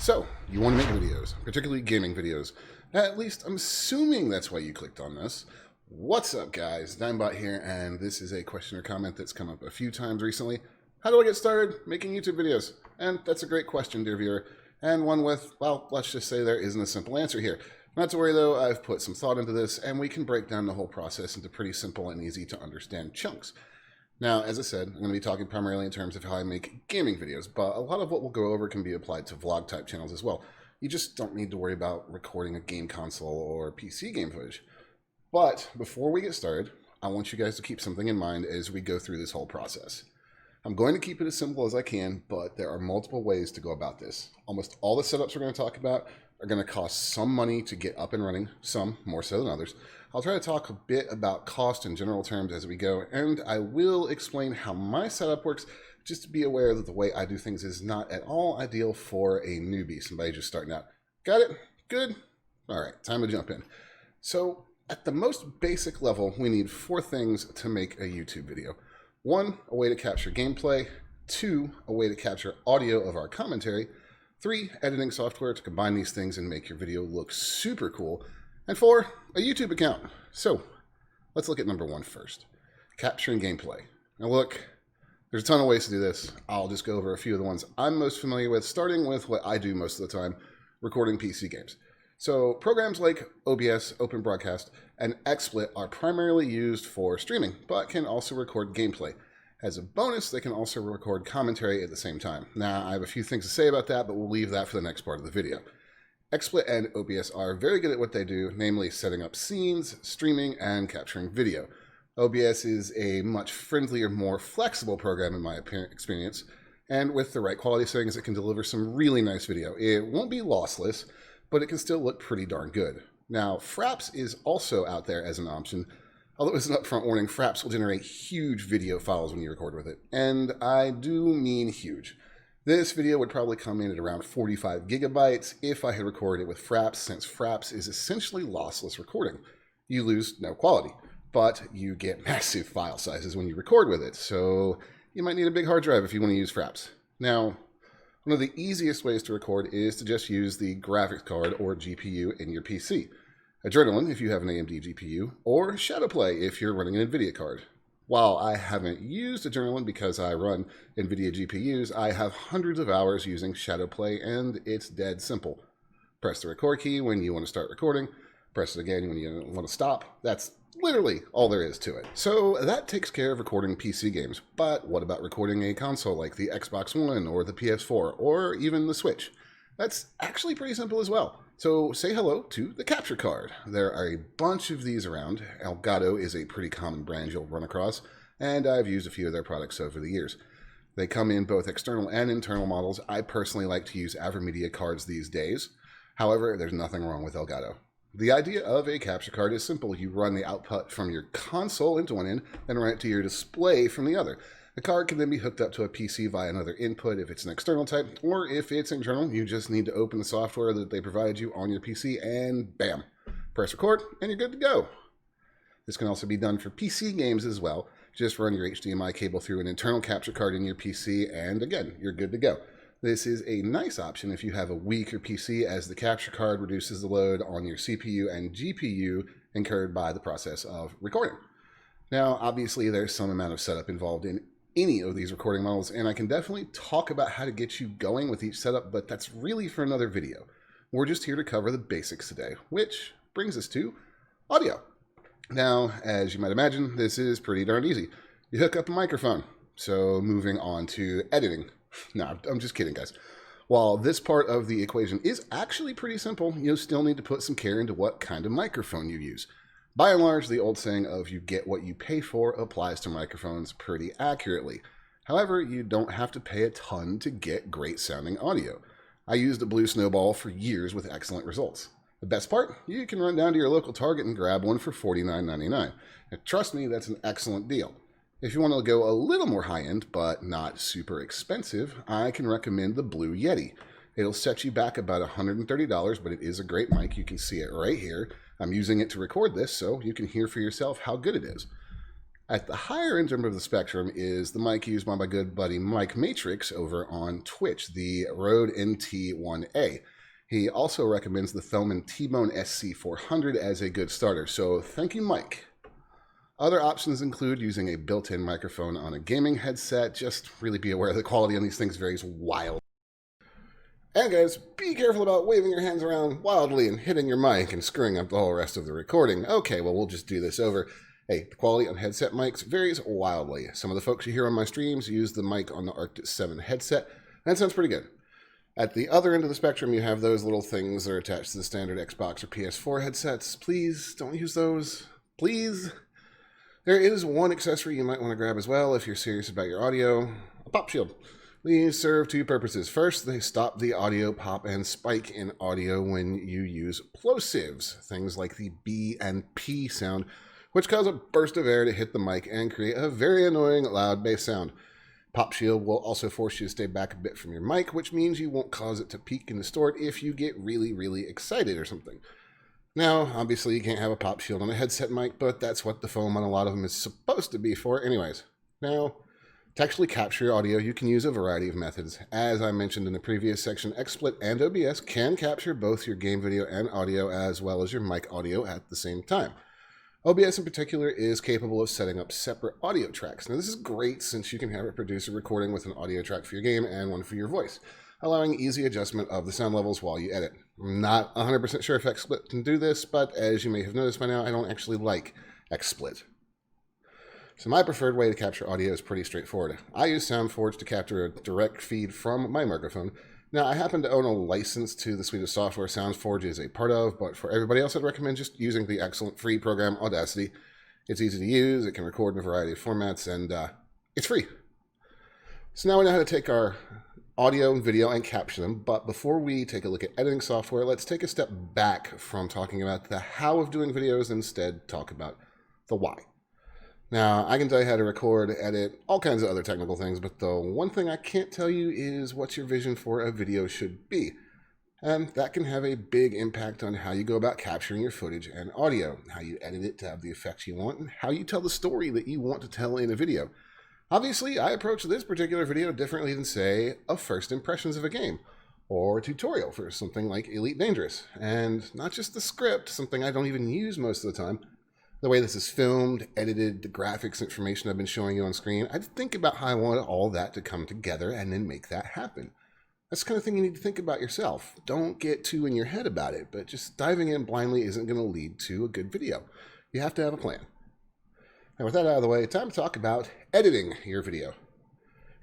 So, you want to make videos, particularly gaming videos. At least I'm assuming that's why you clicked on this. What's up, guys? t.bone here, and this is a question or comment that's come up a few times recently. How do I get started making YouTube videos? And that's a great question, dear viewer, and one with, well, let's just say there isn't a simple answer here. Not to worry, though, I've put some thought into this, and we can break down the whole process into pretty simple and easy to understand chunks. Now, as I said, I'm going to be talking primarily in terms of how I make gaming videos, but a lot of what we'll go over can be applied to vlog-type channels as well. You just don't need to worry about recording a game console or PC game footage. But before we get started, I want you guys to keep something in mind as we go through this whole process. I'm going to keep it as simple as I can, but there are multiple ways to go about this. Almost all the setups we're going to talk about are going to cost some money to get up and running, some more so than others. I'll try to talk a bit about cost in general terms as we go, and I will explain how my setup works, just to be aware that the way I do things is not at all ideal for a newbie, somebody just starting out. Got it? Good? All right, time to jump in. So, at the most basic level, we need 4 things to make a YouTube video. 1, a way to capture gameplay. 2, a way to capture audio of our commentary. 3, editing software to combine these things and make your video look super cool. And 4, a YouTube account. So, let's look at number 1 first. Capturing gameplay. Now look, there's a ton of ways to do this. I'll just go over a few of the ones I'm most familiar with, starting with what I do most of the time, recording PC games. So, programs like OBS, Open Broadcast, and XSplit are primarily used for streaming, but can also record gameplay. As a bonus, they can also record commentary at the same time. Now, I have a few things to say about that, but we'll leave that for the next part of the video. XSplit and OBS are very good at what they do, namely setting up scenes, streaming, and capturing video. OBS is a much friendlier, more flexible program in my experience, and with the right quality settings, it can deliver some really nice video. It won't be lossless, but it can still look pretty darn good. Now, Fraps is also out there as an option, although as an upfront warning, Fraps will generate huge video files when you record with it, and I do mean huge. This video would probably come in at around 45 gigabytes if I had recorded it with Fraps, since Fraps is essentially lossless recording. You lose no quality, but you get massive file sizes when you record with it, so you might need a big hard drive if you want to use Fraps. Now, one of the easiest ways to record is to just use the graphics card or GPU in your PC. Adrenaline if you have an AMD GPU, or Shadowplay if you're running an NVIDIA card. While I haven't used Adrenaline because I run NVIDIA GPUs, I have hundreds of hours using Shadowplay, and it's dead simple. Press the record key when you want to start recording, press it again when you want to stop. That's literally all there is to it. So that takes care of recording PC games, but what about recording a console like the Xbox One or the PS4 or even the Switch? That's actually pretty simple as well. So say hello to the capture card. There are a bunch of these around. Elgato is a pretty common brand you'll run across, and I've used a few of their products over the years. They come in both external and internal models. I personally like to use AverMedia cards these days. However, there's nothing wrong with Elgato. The idea of a capture card is simple. You run the output from your console into one end and run it to your display from the other. The card can then be hooked up to a PC via another input if it's an external type, or if it's internal, you just need to open the software that they provide you on your PC and bam, press record and you're good to go. This can also be done for PC games as well. Just run your HDMI cable through an internal capture card in your PC and again, you're good to go. This is a nice option if you have a weaker PC, as the capture card reduces the load on your CPU and GPU incurred by the process of recording. Now, obviously, there's some amount of setup involved in any of these recording models, and I can definitely talk about how to get you going with each setup, but that's really for another video. We're just here to cover the basics today, which brings us to audio. Now, as you might imagine, this is pretty darn easy. You hook up a microphone. So moving on to editing. No, I'm just kidding, guys. While this part of the equation is actually pretty simple, you still need to put some care into what kind of microphone you use. By and large, the old saying of you get what you pay for applies to microphones pretty accurately. However, you don't have to pay a ton to get great sounding audio. I used a Blue Snowball for years with excellent results. The best part? You can run down to your local Target and grab one for $49.99. Now, trust me, that's an excellent deal. If you want to go a little more high-end, but not super expensive, I can recommend the Blue Yeti. It'll set you back about $130, but it is a great mic. You can see it right here. I'm using it to record this, so you can hear for yourself how good it is. At the higher end of the spectrum is the mic used by my good buddy Mike Matrix over on Twitch, the Rode NT1A. He also recommends the Thomann t.bone SC400 as a good starter, so thank you, Mike. Other options include using a built-in microphone on a gaming headset. Just really be aware the quality on these things varies wildly. And guys, be careful about waving your hands around wildly and hitting your mic and screwing up the whole rest of the recording. Okay, well, we'll just do this over. Hey, the quality on headset mics varies wildly. Some of the folks you hear on my streams use the mic on the Arctis 7 headset. That sounds pretty good. At the other end of the spectrum, you have those little things that are attached to the standard Xbox or PS4 headsets. Please don't use those. Please. There is one accessory you might want to grab as well if you're serious about your audio. A pop shield. These serve two purposes. First, they stop the audio pop and spike in audio when you use plosives, things like the B and P sound, which cause a burst of air to hit the mic and create a very annoying loud bass sound. Pop shield will also force you to stay back a bit from your mic, which means you won't cause it to peak and distort if you get really, really excited or something. Now, obviously you can't have a pop shield on a headset mic, but that's what the foam on a lot of them is supposed to be for anyways. Now, to actually capture your audio, you can use a variety of methods. As I mentioned in the previous section, XSplit and OBS can capture both your game video and audio as well as your mic audio at the same time. OBS in particular is capable of setting up separate audio tracks. Now this is great since you can have it produce a recording with an audio track for your game and one for your voice, allowing easy adjustment of the sound levels while you edit. I'm not 100% sure if XSplit can do this, but as you may have noticed by now, I don't actually like XSplit. So my preferred way to capture audio is pretty straightforward. I use SoundForge to capture a direct feed from my microphone. Now, I happen to own a license to the suite of software SoundForge is a part of, but for everybody else, I'd recommend just using the excellent free program Audacity. It's easy to use, it can record in a variety of formats, and it's free. So now we know how to take our audio and video and capture them, but before we take a look at editing software, let's take a step back from talking about the how of doing videos and instead talk about the why. Now, I can tell you how to record, edit, all kinds of other technical things, but the one thing I can't tell you is what your vision for a video should be. And that can have a big impact on how you go about capturing your footage and audio, how you edit it to have the effects you want, and how you tell the story that you want to tell in a video. Obviously, I approach this particular video differently than, say, a first impressions of a game, or a tutorial for something like Elite Dangerous. And not just the script, something I don't even use most of the time. The way this is filmed, edited, the graphics information I've been showing you on screen, I'd think about how I want all that to come together and then make that happen. That's the kind of thing you need to think about yourself. Don't get too in your head about it, but just diving in blindly isn't going to lead to a good video. You have to have a plan. Now with that out of the way, time to talk about editing your video.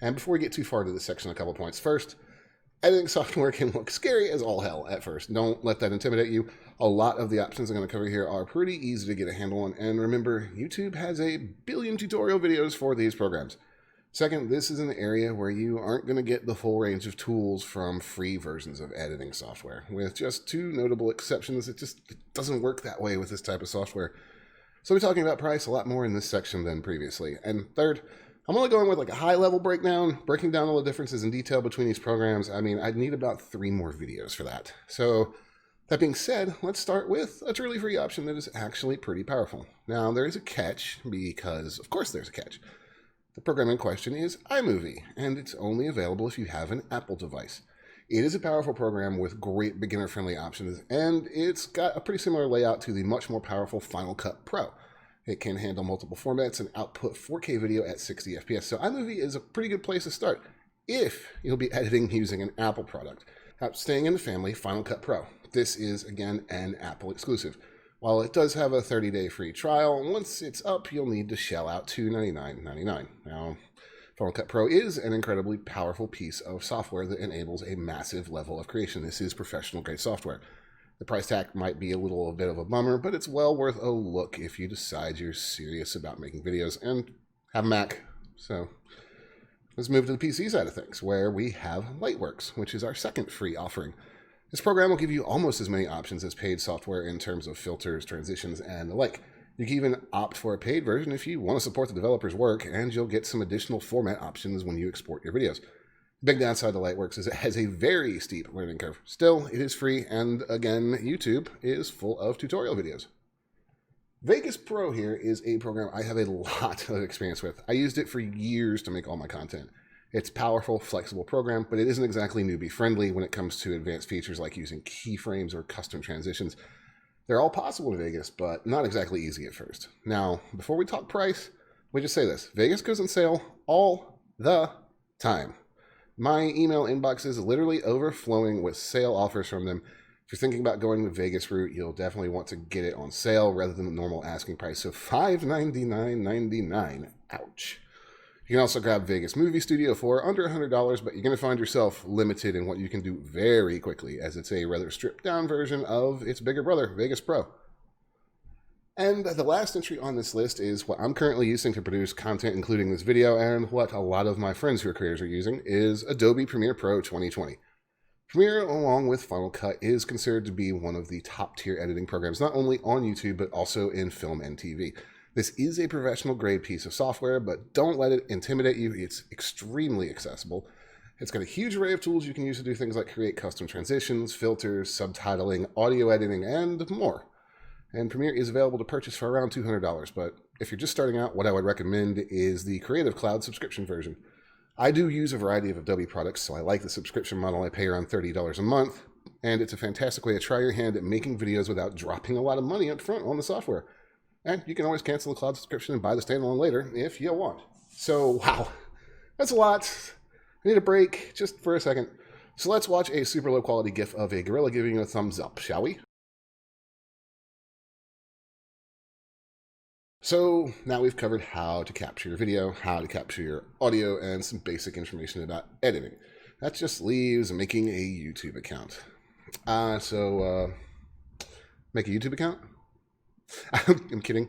And before we get too far into this section, a couple points. First, editing software can look scary as all hell at first. Don't let that intimidate you. A lot of the options I'm going to cover here are pretty easy to get a handle on, and remember, YouTube has a billion tutorial videos for these programs. Second, this is an area where you aren't going to get the full range of tools from free versions of editing software. With just two notable exceptions, it doesn't work that way with this type of software. So we're talking about price a lot more in this section than previously. And third, I'm only going with like a high-level breakdown, breaking down all the differences in detail between these programs. I mean, I'd need about 3 more videos for that. So that being said, let's start with a truly free option that is actually pretty powerful. Now, there is a catch, because of course there's a catch. The program in question is iMovie, and it's only available if you have an Apple device. It is a powerful program with great beginner-friendly options, and it's got a pretty similar layout to the much more powerful Final Cut Pro. It can handle multiple formats and output 4K video at 60 FPS, so iMovie is a pretty good place to start if you'll be editing using an Apple product. Now, staying in the family, Final Cut Pro. This is, again, an Apple exclusive. While it does have a 30-day free trial, once it's up, you'll need to shell out $299.99. Now, Final Cut Pro is an incredibly powerful piece of software that enables a massive level of creation. This is professional-grade software. The price tag might be a little bit of a bummer, but it's well worth a look if you decide you're serious about making videos and have a Mac. So let's move to the PC side of things, where we have Lightworks, which is our second free offering. This program will give you almost as many options as paid software in terms of filters, transitions, and the like. You can even opt for a paid version if you want to support the developer's work, and you'll get some additional format options when you export your videos. The big downside to Lightworks is it has a very steep learning curve. Still, it is free, and again, YouTube is full of tutorial videos. Vegas Pro here is a program I have a lot of experience with. I used it for years to make all my content. It's a powerful, flexible program, but it isn't exactly newbie friendly when it comes to advanced features like using keyframes or custom transitions. They're all possible in Vegas, but not exactly easy at first. Now, before we talk price, let me just say this. Vegas goes on sale all the time. My email inbox is literally overflowing with sale offers from them. If you're thinking about going the Vegas route, you'll definitely want to get it on sale rather than the normal asking price. So $599.99. Ouch. You can also grab Vegas Movie Studio for under $100, but you're going to find yourself limited in what you can do very quickly, as it's a rather stripped down version of its bigger brother, Vegas Pro. And the last entry on this list is what I'm currently using to produce content, including this video, and what a lot of my friends who are creators are using, is Adobe Premiere Pro 2020. Premiere, along with Final Cut, is considered to be one of the top-tier editing programs, not only on YouTube, but also in film and TV. This is a professional-grade piece of software, but don't let it intimidate you. It's extremely accessible. It's got a huge array of tools you can use to do things like create custom transitions, filters, subtitling, audio editing, and more. And Premiere is available to purchase for around $200, but if you're just starting out, what I would recommend is the Creative Cloud subscription version. I do use a variety of Adobe products, so I like the subscription model. I pay around $30 a month, and it's a fantastic way to try your hand at making videos without dropping a lot of money up front on the software. And you can always cancel the cloud subscription and buy the standalone later if you want. So, wow, that's a lot. I need a break just for a second. So let's watch a super low quality GIF of a gorilla giving you a thumbs up, shall we? So now we've covered how to capture your video, how to capture your audio, and some basic information about editing. That just leaves making a YouTube account. Make a YouTube account? I'm kidding.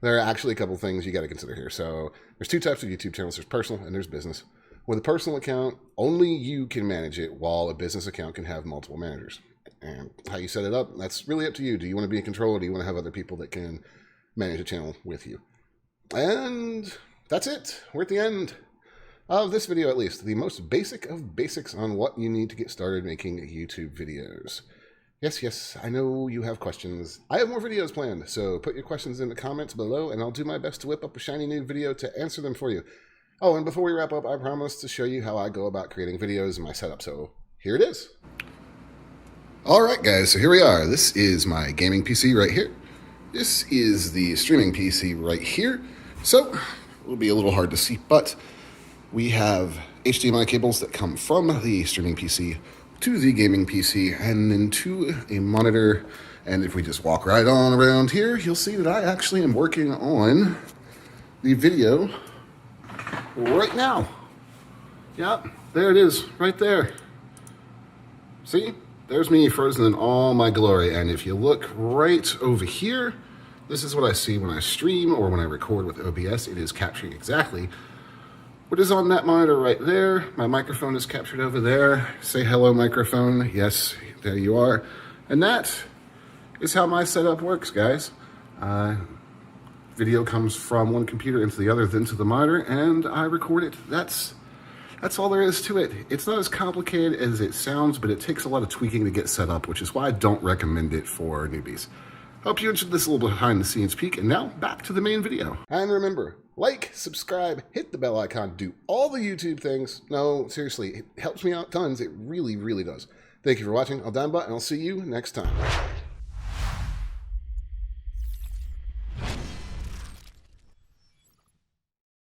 There are actually a couple things you got to consider here. So there's two types of YouTube channels. There's personal and there's business. With a personal account, only you can manage it, while a business account can have multiple managers. And how you set it up, that's really up to you. Do you want to be in control, or do you want to have other people that can manage a channel with you? And that's it. We're at the end of this video, at least. The most basic of basics on what you need to get started making YouTube videos. Yes, I know you have questions. I have more videos planned, so put your questions in the comments below, and I'll do my best to whip up a shiny new video to answer them for you. Oh, and before we wrap up, I promise to show you how I go about creating videos and my setup, so here it is. Alright guys, so here we are. This is my gaming PC right here. This is the streaming PC right here. So, it will be a little hard to see, but we have HDMI cables that come from the streaming PC to the gaming PC and then to a monitor. And if we just walk right on around here, you'll see that I actually am working on the video right now. Yep, there it is, right there. See? There's me frozen in all my glory. And if you look right over here, this is what I see when I stream or when I record with OBS. It is capturing exactly what is on that monitor right there. My microphone is captured over there. Say hello, microphone. Yes, there you are. And that is how my setup works, guys. Video comes from one computer into the other, then to the monitor, and I record it. That's all there is to it. It's not as complicated as it sounds, but it takes a lot of tweaking to get set up, which is why I don't recommend it for newbies. Hope you enjoyed this little behind the scenes peek, and now back to the main video. And remember, like, subscribe, hit the bell icon, do all the YouTube things. No, seriously, it helps me out tons. It really, really does. Thank you for watching. I'm t.bone, and I'll see you next time.